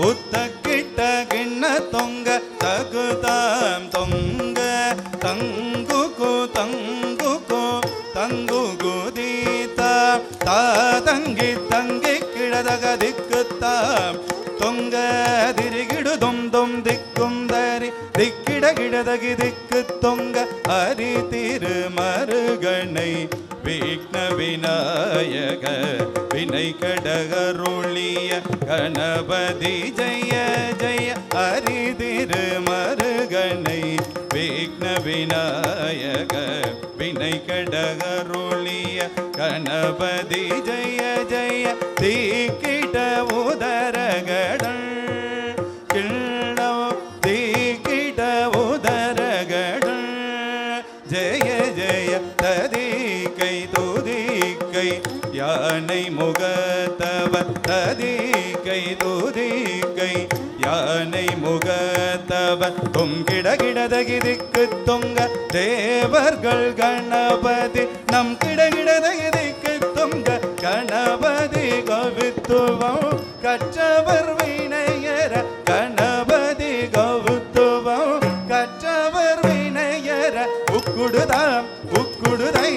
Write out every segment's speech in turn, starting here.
ಉತ್ತ ಕಿಟ್ಟ ಗಿಣ್ಣ ತೊಂಗ ತಗುತಾಂ ತೊಂಗ ತಂಗುಕು ತಂಗುಕು ತಂಗುಕು ದೀತ ತಾ ತಂಗಿ ತಂಗಿ ಕಿಡದಗ ದಿಕ್ಕುತ್ತಾಂ ತೊಂಗ ದಿರಿಗಿಡು ದೊಮ್ ದೊಮ್ ದಿಕ್ಕುಂದರಿ ದಿಕ್ಕಿಡ ಗಿಡದಗಿ ದಿಕ್ಕು ತೊಂಗ ಹರಿ திருமருகனை விக்ன விநாயக வினை கடகருளிய கணபதி ஜெய ஜெய ஹரி திருமருகனை விக்ன விநாயக வினை கடகருளிய கணபதி ஜெய ஜெய தீக்கிட உதரகடல் கிள்ளவோ தீக்கிட உதரகடல் ஜெய ஜெய ததிகை துதிகை யானை முகத்தவ ததிகை துதிகை யானை முகத்தவ தொங்கிட கிடதகி திக்கு தொங்க தேவர்கள் கணபதி நம் கிடகிடதகி திக்கு தொங்க கணபதி கவித்துவம் கற்றவர் வினையர கணபதி கவித்துவம் கற்றவர் வினையர உக்குடுதாம் உக்குடுதை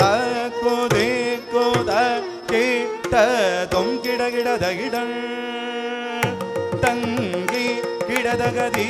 தாக்குதே கோத கேட்ட தொங்கிட கிடதகிடல் தங்கி கிடதகதீ